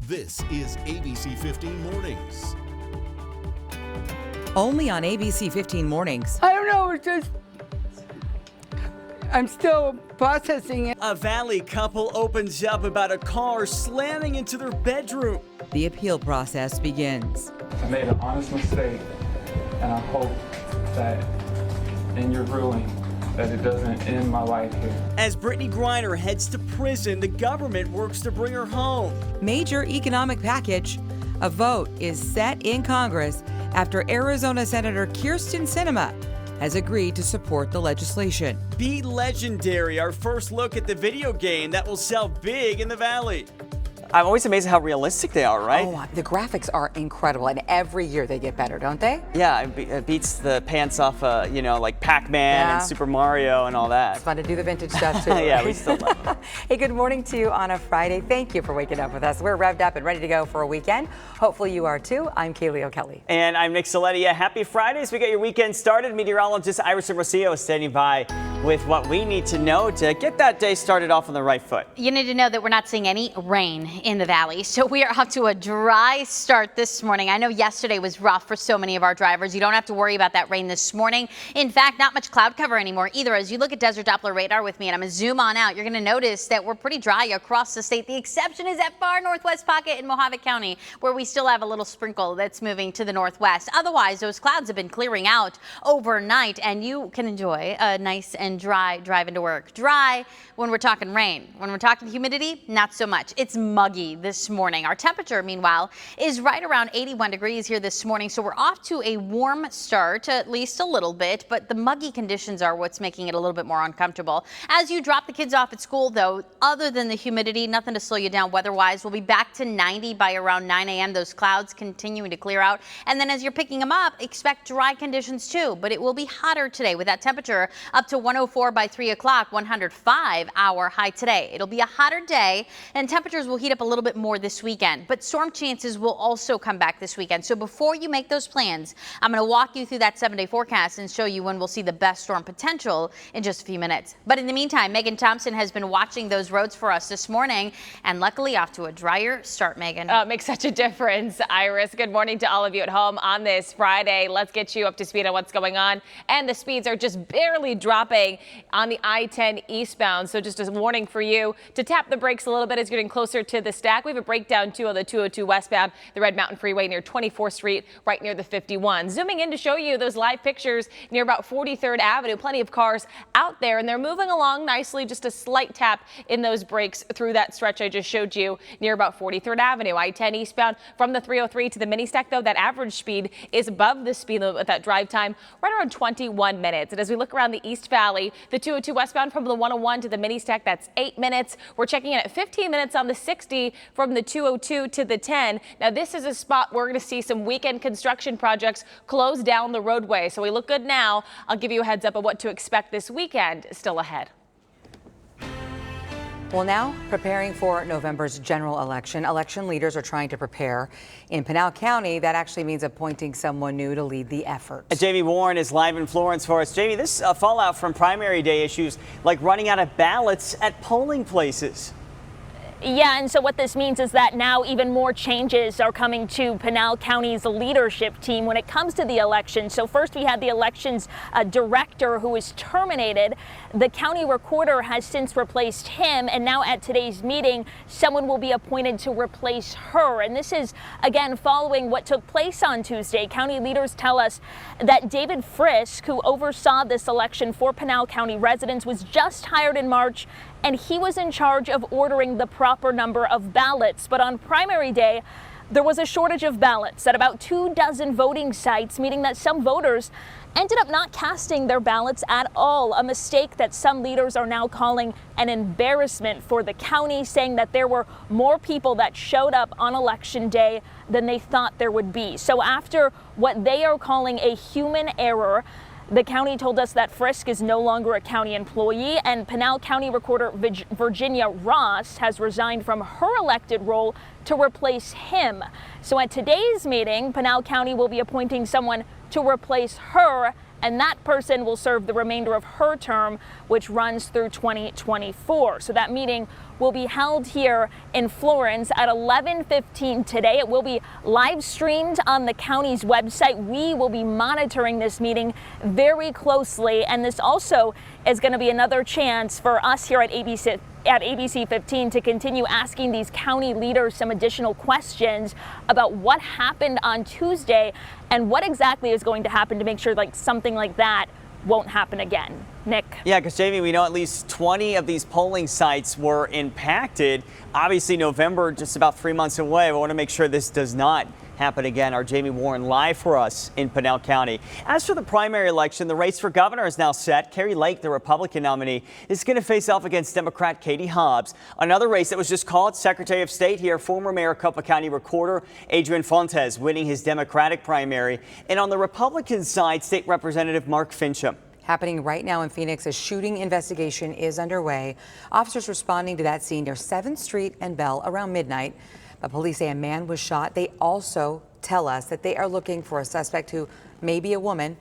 This is ABC15 Mornings. Only on ABC15 Mornings. I don't know, it's just, I'm still processing it. A Valley couple opens up about a car slamming into their bedroom. The appeal process begins. I made an honest mistake, and I hope that in your ruling that it doesn't end my life here. As Brittany Griner heads to prison, the government works to bring her home. Major economic package. A vote is set in Congress after Arizona Senator Kyrsten Sinema has agreed to support the legislation. Be Legendary, our first look at the video game that will sell big in the Valley. I'm always amazed at how realistic they are, right? Oh, the graphics are incredible, and every year they get better, don't they? Yeah, it beats the pants off, like Pac-Man and Super Mario and all that. It's fun to do the vintage stuff, too. Yeah, we still love it. Hey, good morning to you on a Friday. Thank you for waking up with us. We're revved up and ready to go for a weekend. Hopefully you are, too. I'm Kaylee O'Kelly. And I'm Nick Soletti. Happy Fridays. We got your weekend started. Meteorologist Iris Rosillo is standing by with what we need to know to get that day started off on the right foot. You need to know that we're not seeing any rain in the valley, so we are off to a dry start this morning. I know yesterday was rough for so many of our drivers. You don't have to worry about that rain this morning. In fact, not much cloud cover anymore either. As you look at Desert Doppler radar with me, and I'm going to zoom on out, you're going to notice that we're pretty dry across the state. The exception is that far northwest pocket in Mojave County, where we still have a little sprinkle that's moving to the northwest. Otherwise, those clouds have been clearing out overnight, and you can enjoy a nice and dry drive into work. Dry when we're talking rain. When we're talking humidity, not so much. It's muggy this morning. Our temperature, meanwhile, is right around 81 degrees here this morning, so we're off to a warm start, at least a little bit, but the muggy conditions are what's making it a little bit more uncomfortable. As you drop the kids off at school, though, other than the humidity, nothing to slow you down weather-wise. We'll be back to 90 by around 9 a.m. Those clouds continuing to clear out, and then as you're picking them up, expect dry conditions too, but it will be hotter today with that temperature up to 104 by 3 o'clock, 105 our high today. It'll be a hotter day, and temperatures will heat up a little bit more this weekend, but storm chances will also come back this weekend. So before you make those plans, I'm going to walk you through that 7-day forecast and show you when we'll see the best storm potential in just a few minutes. But in the meantime, Megan Thompson has been watching those roads for us this morning, and luckily off to a drier start, Megan. It makes such a difference, Iris. Good morning to all of you at home on this Friday. Let's get you up to speed on what's going on. And the speeds are just barely dropping on the I-10 eastbound. So just a warning for you to tap the brakes a little bit as you're getting closer to the stack. We have a breakdown too on the 202 westbound, the Red Mountain Freeway near 24th Street, right near the 51. Zooming in to show you those live pictures near about 43rd Avenue. Plenty of cars out there, and they're moving along nicely. Just a slight tap in those brakes through that stretch I just showed you near about 43rd Avenue. I-10 eastbound from the 303 to the mini stack, though, that average speed is above the speed limit with that drive time right around 21 minutes. And as we look around the East Valley, the 202 westbound from the 101 to the mini stack, that's 8 minutes. We're checking in at 15 minutes on the 60 from the 202 to the 10. Now, this is a spot we're going to see some weekend construction projects close down the roadway. So we look good now. I'll give you a heads up of what to expect this weekend still ahead. Well, now preparing for November's general election. Election leaders are trying to prepare. In Pinal County, that actually means appointing someone new to lead the effort. Jamie Warren is live in Florence for us. Jamie, this fallout from primary day issues like running out of ballots at polling places. Yeah, and so what this means is that now even more changes are coming to Pinal County's leadership team when it comes to the election. So first we had the elections director who was terminated. The county recorder has since replaced him, and now at today's meeting, someone will be appointed to replace her. And this is, again, following what took place on Tuesday. County leaders tell us that David Frisk, who oversaw this election for Pinal County residents, was just hired in March, and he was in charge of ordering the proper number of ballots. But on primary day, there was a shortage of ballots at about 24 voting sites, meaning that some voters ended up not casting their ballots at all, a mistake that some leaders are now calling an embarrassment for the county, saying that there were more people that showed up on election day than they thought there would be. So after what they are calling a human error, the county told us that Frisk is no longer a county employee, and Pinal County Recorder Virginia Ross has resigned from her elected role to replace him. So at today's meeting, Pinal County will be appointing someone to replace her, and that person will serve the remainder of her term, which runs through 2024. So that meeting will be held here in Florence at 11:15 today. It will be live streamed on the county's website. We will be monitoring this meeting very closely, and this also is going to be another chance for us here at ABC 15 to continue asking these county leaders some additional questions about what happened on Tuesday and what exactly is going to happen to make sure something like that won't happen again. Nick? Yeah, because Jamie, we know at least 20 of these polling sites were impacted. Obviously, November just about 3 months away. We want to make sure this does not happen again. Our Jamie Warren live for us in Pinal County. As for the primary election, the race for governor is now set. Carrie Lake, the Republican nominee, is going to face off against Democrat Katie Hobbs. Another race that was just called, Secretary of State here, former Maricopa County Recorder Adrian Fontes winning his Democratic primary. And on the Republican side, State Representative Mark Fincham. Happening right now in Phoenix, a shooting investigation is underway. Officers responding to that scene near 7th Street and Bell around midnight. But police say a man was shot. They also tell us that they are looking for a suspect who may be a woman.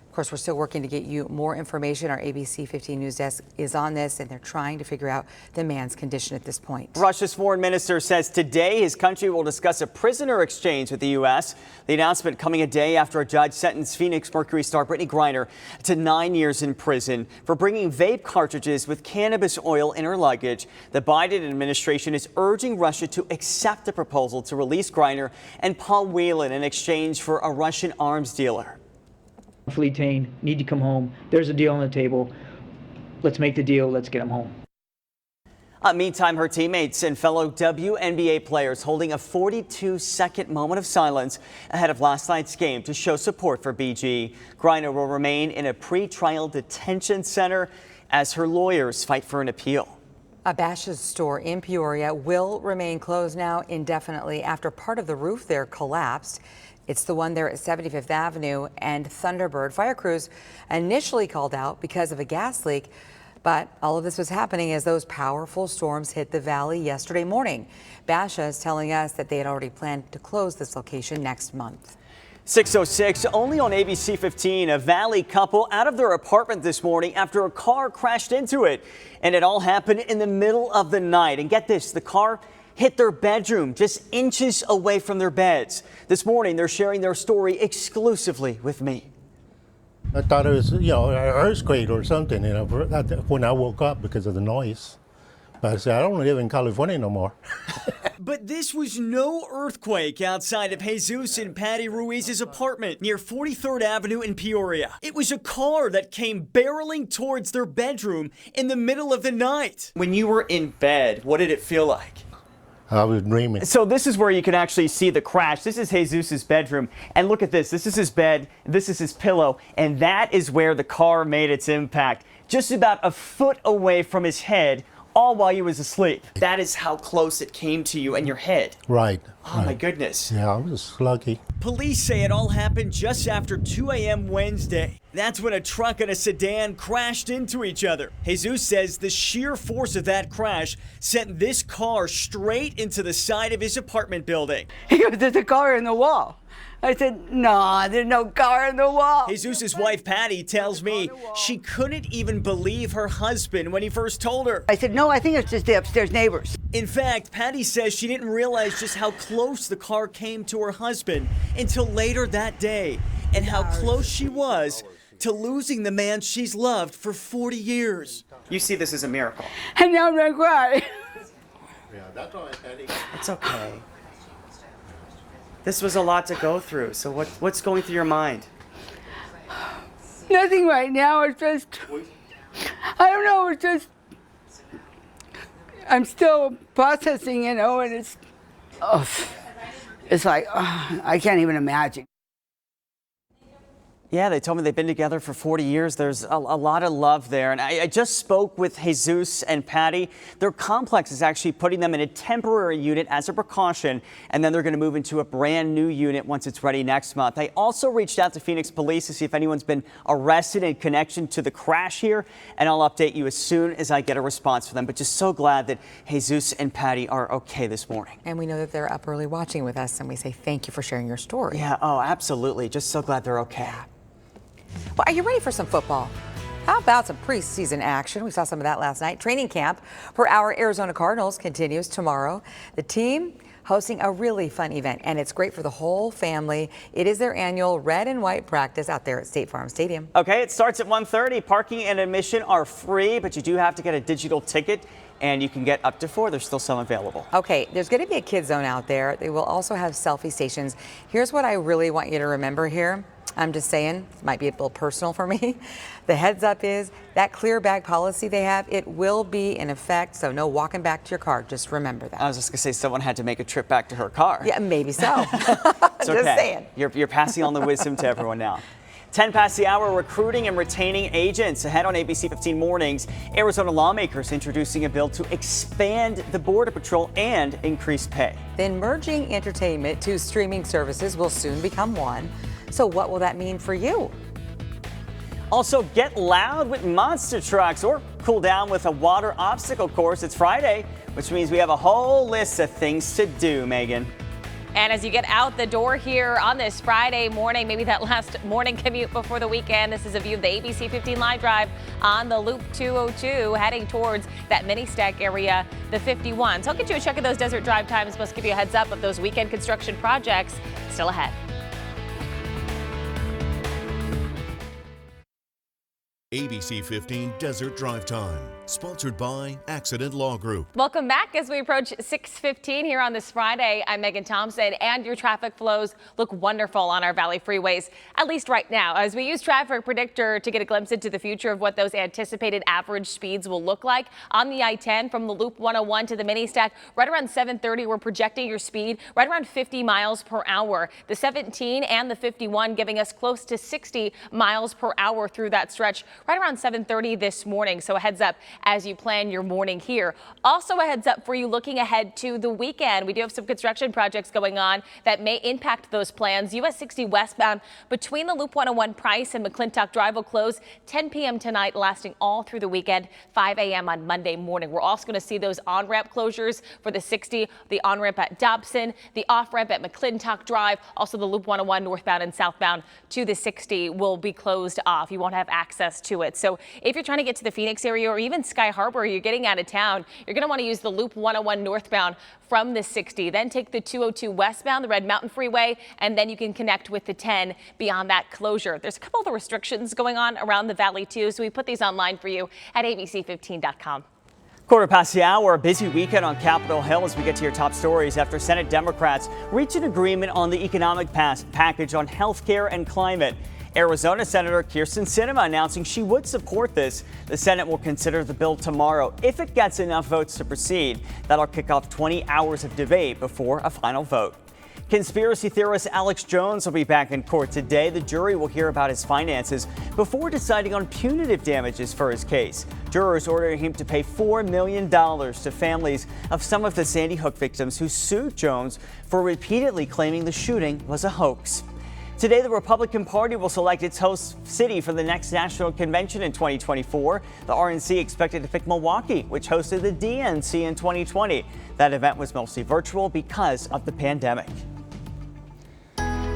Of course, we're still working to get you more information. Our ABC 15 News desk is on this, and they're trying to figure out the man's condition at this point. Russia's foreign minister says today his country will discuss a prisoner exchange with the U.S. The announcement coming a day after a judge sentenced Phoenix Mercury star Brittany Griner to 9 years in prison for bringing vape cartridges with cannabis oil in her luggage. The Biden administration is urging Russia to accept the proposal to release Griner and Paul Whelan in exchange for a Russian arms dealer. Fleetane need to come home. There's a deal on the table. Let's make the deal. Let's get them home. Meantime, her teammates and fellow WNBA players holding a 42-second moment of silence ahead of last night's game to show support for BG. Griner will remain in a pre-trial detention center as her lawyers fight for an appeal. A Bash's store in Peoria will remain closed now indefinitely after part of the roof there collapsed. It's the one there at 75th Avenue and Thunderbird. Fire crews initially called out because of a gas leak, but all of this was happening as those powerful storms hit the valley yesterday morning. Basha is telling us that they had already planned to close this location next month. 6:06, only on ABC 15, a Valley couple out of their apartment this morning after a car crashed into it. And it all happened in the middle of the night. And get this, the car hit their bedroom just inches away from their beds. This morning, they're sharing their story exclusively with me. I thought it was, an earthquake or something, when I woke up because of the noise. But I said, I don't live in California no more. But this was no earthquake outside of Jesus and Patty Ruiz's apartment near 43rd Avenue in Peoria. It was a car that came barreling towards their bedroom in the middle of the night. When you were in bed, what did it feel like? I was dreaming. So this is where you can actually see the crash. This is Jesus's bedroom. And look at this. This is his bed. This is his pillow. And that is where the car made its impact. Just about a foot away from his head, all while he was asleep. That is how close it came to you and your head. Right. Oh, my goodness. Yeah, I was lucky. Police say it all happened just after 2 a.m. Wednesday. That's when a truck and a sedan crashed into each other. Jesus says the sheer force of that crash sent this car straight into the side of his apartment building. He goes, there's a car in the wall. I said, no, there's no car in the wall. Jesus's wife, Patty, tells me she couldn't even believe her husband when he first told her. I said, no, I think it's just the upstairs neighbors. In fact, Patty says she didn't realize just how close the car came to her husband until later that day, and how close she was to losing the man she's loved for 40 years. You see this as a miracle. And now I'm going to cry. Yeah, that's all right, Patty. It's okay. This was a lot to go through. So what's going through your mind? Nothing right now. It's just, I don't know. It's just, I'm still processing, and it's like, I can't even imagine. Yeah, they told me they've been together for 40 years. There's a lot of love there. And I just spoke with Jesus and Patty. Their complex is actually putting them in a temporary unit as a precaution, and then they're going to move into a brand new unit once it's ready next month. I also reached out to Phoenix police to see if anyone's been arrested in connection to the crash here, and I'll update you as soon as I get a response from them. But just so glad that Jesus and Patty are okay this morning. And we know that they're up early watching with us, and we say thank you for sharing your story. Yeah, oh, absolutely. Just so glad they're okay. Well, are you ready for some football? How about some preseason action? We saw some of that last night. Training camp for our Arizona Cardinals continues tomorrow. The team hosting a really fun event, and it's great for the whole family. It is their annual red and white practice out there at State Farm Stadium. Okay, it starts at 1:30. Parking and admission are free, but you do have to get a digital ticket, and you can get up to 4. There's still some available. Okay, there's going to be a kid zone out there. They will also have selfie stations. Here's what I really want you to remember here. I'm just saying, it might be a little personal for me. The heads up is that clear bag policy they have, it will be in effect, so no walking back to your car. Just remember that. I was just going to say someone had to make a trip back to her car. Yeah, maybe so. It's okay. Just saying. You're passing on the wisdom to everyone now. 10 past the hour, recruiting and retaining agents. Ahead on ABC 15 Mornings, Arizona lawmakers introducing a bill to expand the Border Patrol and increase pay. Then merging entertainment to streaming services will soon become one. So what will that mean for you? Also, get loud with monster trucks or cool down with a water obstacle course. It's Friday, which means we have a whole list of things to do, Megan. And as you get out the door here on this Friday morning, maybe that last morning commute before the weekend, this is a view of the ABC 15 Live Drive on the Loop 202 heading towards that mini stack area, the 51. So I'll get you a check of those desert drive times. Must give you a heads up of those weekend construction projects still ahead. ABC 15 Desert Drive Time, sponsored by Accident Law Group. Welcome back as we approach 6:15 here on this Friday. I'm Megan Thompson, and your traffic flows look wonderful on our Valley freeways, at least right now, as we use Traffic Predictor to get a glimpse into the future of what those anticipated average speeds will look like on the I-10 from the Loop 101 to the mini stack. Right around 7:30, we're projecting your speed right around 50 miles per hour. The 17 and the 51 giving us close to 60 miles per hour through that stretch right around 7:30 this morning. So a heads up as you plan your morning here. Also a heads up for you looking ahead to the weekend. We do have some construction projects going on that may impact those plans. US 60 westbound between the Loop 101 Price and McClintock Drive will close 10 p.m. tonight, lasting all through the weekend, 5 a.m. on Monday morning. We're also going to see those on-ramp closures for the 60, the on-ramp at Dobson, the off-ramp at McClintock Drive, also the Loop 101 northbound and southbound to the 60 will be closed off. You won't have access to it. So if you're trying to get to the Phoenix area or even Sky Harbor, you're getting out of town, you're going to want to use the Loop 101 northbound from the 60. Then take the 202 westbound, the Red Mountain Freeway, and then you can connect with the 10 beyond that closure. There's a couple of the restrictions going on around the valley too, so we put these online for you at abc15.com. Quarter past the hour, a busy weekend on Capitol Hill as we get to your top stories after Senate Democrats reach an agreement on the economic package on health care and climate. Arizona Senator Kyrsten Sinema announcing she would support this. The Senate will consider the bill tomorrow. If it gets enough votes to proceed, that'll kick off 20 hours of debate before a final vote. Conspiracy theorist Alex Jones will be back in court today. The jury will hear about his finances before deciding on punitive damages for his case. Jurors ordering him to pay $4 million to families of some of the Sandy Hook victims who sued Jones for repeatedly claiming the shooting was a hoax. Today, the Republican Party will select its host city for the next national convention in 2024. The RNC expected to pick Milwaukee, which hosted the DNC in 2020. That event was mostly virtual because of the pandemic.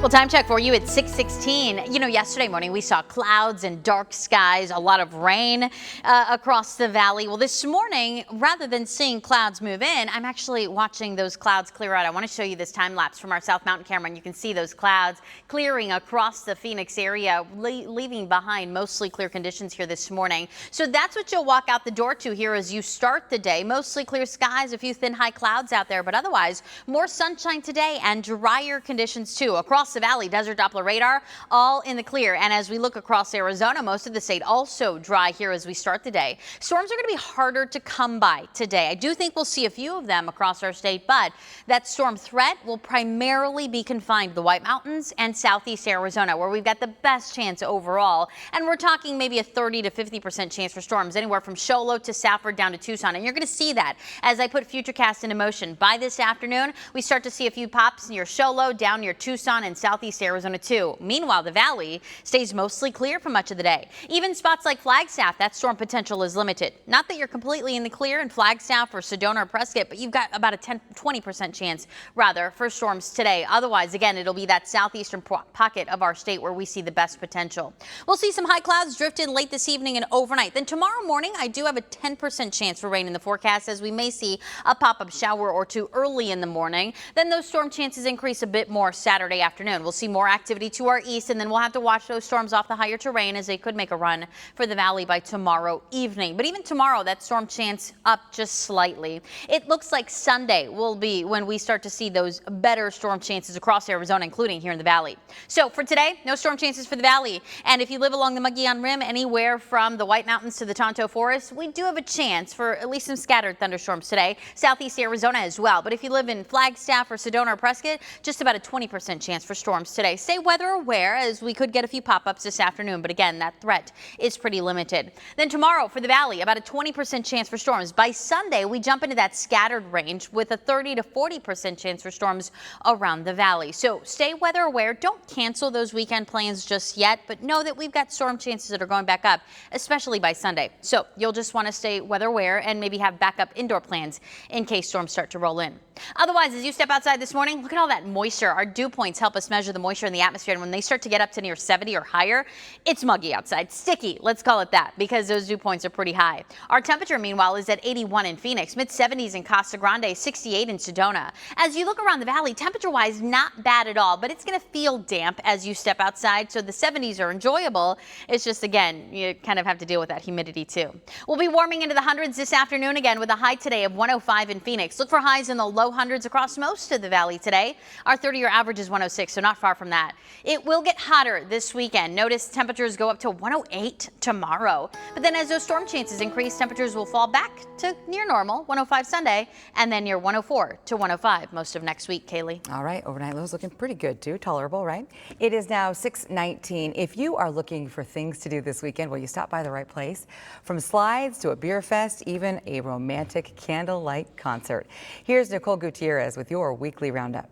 Well, time check for you at 6:16. You know, yesterday morning we saw clouds and dark skies, a lot of rain across the valley. Well, this morning, rather than seeing clouds move in, I'm actually watching those clouds clear out. I want to show you this time lapse from our South Mountain camera, and you can see those clouds clearing across the Phoenix area, leaving behind mostly clear conditions here this morning. So that's what you'll walk out the door to here as you start the day. Mostly clear skies, a few thin high clouds out there, but otherwise more sunshine today and drier conditions too. Across the valley, desert Doppler radar, all in the clear. And as we look across Arizona, most of the state also dry here as we start the day. Storms are going to be harder to come by today. I do think we'll see a few of them across our state, but that storm threat will primarily be confined to the White Mountains and southeast Arizona, where we've got the best chance overall. And we're talking maybe a 30 to 50% chance for storms anywhere from Show Low to Safford down to Tucson. And you're going to see that as I put Futurecast into motion. By this afternoon, we start to see a few pops near Show Low, down near Tucson and southeast Arizona too. Meanwhile, the valley stays mostly clear for much of the day. Even spots like Flagstaff, that storm potential is limited. Not that you're completely in the clear in Flagstaff or Sedona or Prescott, but you've got about a 20% chance rather for storms today. Otherwise, again, it'll be that southeastern pocket of our state where we see the best potential. We'll see some high clouds drift in late this evening and overnight. Then tomorrow morning, I do have a 10% chance for rain in the forecast, as we may see a pop-up shower or two early in the morning. Then those storm chances increase a bit more Saturday afternoon. We'll see more activity to our east, and then we'll have to watch those storms off the higher terrain as they could make a run for the valley by tomorrow evening. But even tomorrow, that storm chance up just slightly. It looks like Sunday will be when we start to see those better storm chances across Arizona, including here in the valley. So for today, no storm chances for the valley. And if you live along the Mogollon Rim, anywhere from the White Mountains to the Tonto Forest, we do have a chance for at least some scattered thunderstorms today. Southeast Arizona as well. But if you live in Flagstaff or Sedona or Prescott, just about a 20% chance for storms today. Stay weather aware, as we could get a few pop-ups this afternoon. But again, that threat is pretty limited. Then tomorrow for the valley, about a 20% chance for storms. By Sunday, we jump into that scattered range with a 30 to 40% chance for storms around the valley. So stay weather aware. Don't cancel those weekend plans just yet, but know that we've got storm chances that are going back up, especially by Sunday. So you'll just want to stay weather aware and maybe have backup indoor plans in case storms start to roll in. Otherwise, as you step outside this morning, look at all that moisture. Our dew points help us measure the moisture in the atmosphere, and when they start to get up to near 70 or higher, it's muggy outside. Sticky, let's call it that, because those dew points are pretty high. Our temperature, meanwhile, is at 81 in Phoenix, mid-70s in Casa Grande, 68 in Sedona. As you look around the valley, temperature-wise, not bad at all, but it's going to feel damp as you step outside, so the 70s are enjoyable. It's just, again, you kind of have to deal with that humidity too. We'll be warming into the hundreds this afternoon again with a high today of 105 in Phoenix. Look for highs in the low hundreds across most of the valley today. Our 30-year average is 106, so not far from that. It will get hotter this weekend. Notice temperatures go up to 108 tomorrow. But then as those storm chances increase, temperatures will fall back to near normal, 105 Sunday, and then near 104 to 105 most of next week. Kaylee. All right, overnight lows looking pretty good too, tolerable, right? It is now 6:19. If you are looking for things to do this weekend, well, you stop by the right place. From slides to a beer fest, even a romantic candlelight concert. Here's Nicole Gutierrez with your weekly roundup.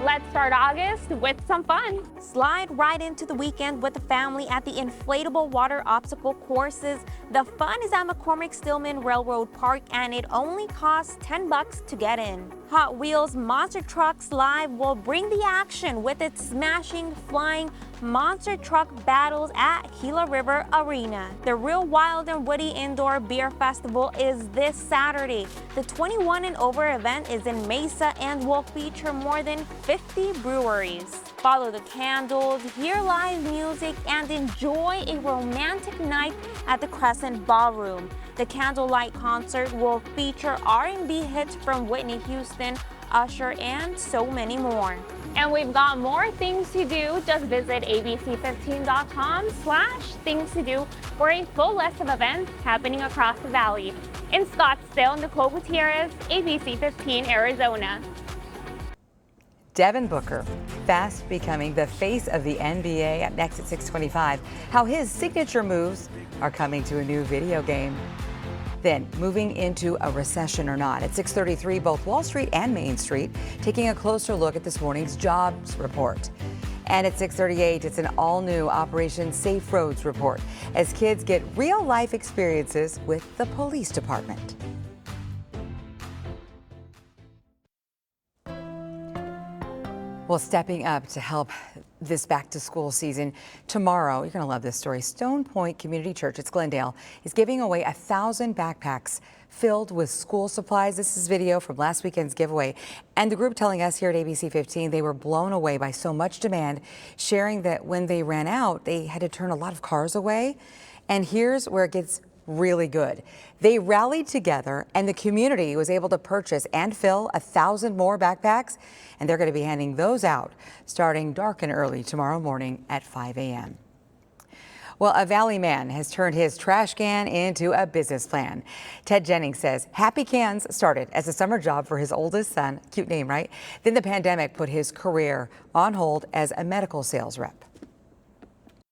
Let's start August with some fun. Slide right into the weekend with the family at the inflatable water obstacle courses. The fun is at McCormick Stillman Railroad Park, and it only costs $10 to get in. Hot Wheels Monster Trucks Live will bring the action with its smashing, flying monster truck battles at Gila River Arena. The Real Wild and Woody Indoor Beer Festival is this Saturday. The 21 and over event is in Mesa and will feature more than 50 breweries. Follow the candles, hear live music, and enjoy a romantic night at the Crescent Ballroom. The candlelight concert will feature R&B hits from Whitney Houston, Usher, and so many more. And we've got more things to do. Just visit abc15.com/things to do for a full list of events happening across the valley. In Scottsdale, Nicole Gutierrez, ABC 15 Arizona. Devin Booker, fast becoming the face of the NBA. Up next at 6:25, how his signature moves are coming to a new video game. Then, moving into a recession or not. At 6:33, both Wall Street and Main Street taking a closer look at this morning's jobs report. And at 6:38, it's an all-new Operation Safe Roads report as kids get real-life experiences with the police department. Well, stepping up to help this back-to-school season, tomorrow, you're going to love this story, Stone Point Community Church, it's Glendale, is giving away 1,000 backpacks filled with school supplies. This is video from last weekend's giveaway. And the group telling us here at ABC 15 they were blown away by so much demand, sharing that when they ran out, they had to turn a lot of cars away. And here's where it gets really good. They rallied together and the community was able to purchase and fill 1,000 more backpacks, and they're going to be handing those out starting dark and early tomorrow morning at 5 a.m. Well, a Valley man has turned his trash can into a business plan. Ted Jennings says Happy Cans started as a summer job for his oldest son. Cute name, right? Then the pandemic put his career on hold as a medical sales rep.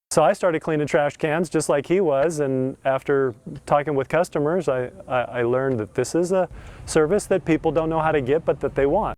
So I started cleaning trash cans just like he was, and after talking with customers, I learned that this is a service that people don't know how to get, but that they want.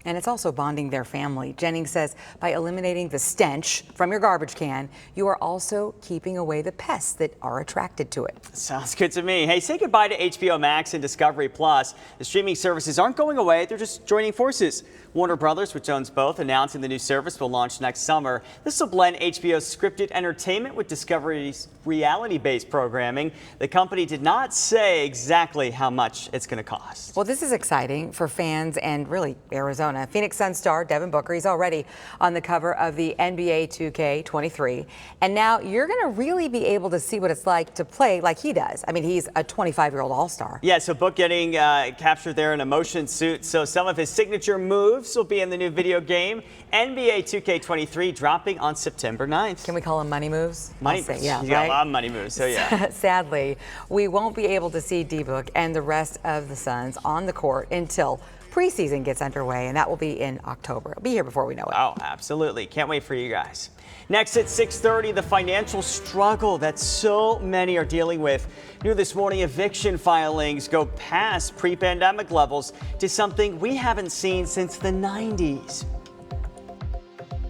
And it's also bonding their family. Jennings says by eliminating the stench from your garbage can, you are also keeping away the pests that are attracted to it. Sounds good to me. Hey, say goodbye to HBO Max and Discovery Plus. The streaming services aren't going away. They're just joining forces. Warner Brothers, which owns both, announcing the new service will launch next summer. This will blend HBO's scripted entertainment with Discovery's reality-based programming. The company did not say exactly how much it's going to cost. Well, this is exciting for fans and really Arizona. Phoenix Suns star Devin Booker, he's already on the cover of the NBA 2K23. And now you're going to really be able to see what it's like to play like he does. I mean, he's a 25-year-old all-star. Yeah, so Book getting captured there in a motion suit. So some of his signature moves will be in the new video game, NBA 2K23, dropping on September 9th. Can we call them money moves? Money moves. Yeah, He's got a lot of money moves, so yeah. Sadly, we won't be able to see D-Book and the rest of the Suns on the court until preseason gets underway, and that will be in October. It'll be here before we know it. Oh, absolutely. Can't wait for you guys. Next at 6:30, the financial struggle that so many are dealing with. New this morning, eviction filings go past pre-pandemic levels to something we haven't seen since the 90s.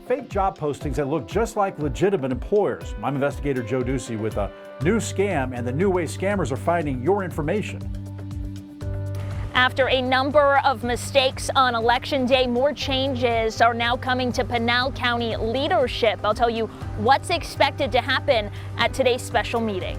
Fake job postings that look just like legitimate employers. I'm investigator Joe Ducey with a new scam and the new way scammers are finding your information. After a number of mistakes on Election Day, more changes are now coming to Pinal County leadership. I'll tell you what's expected to happen at today's special meeting.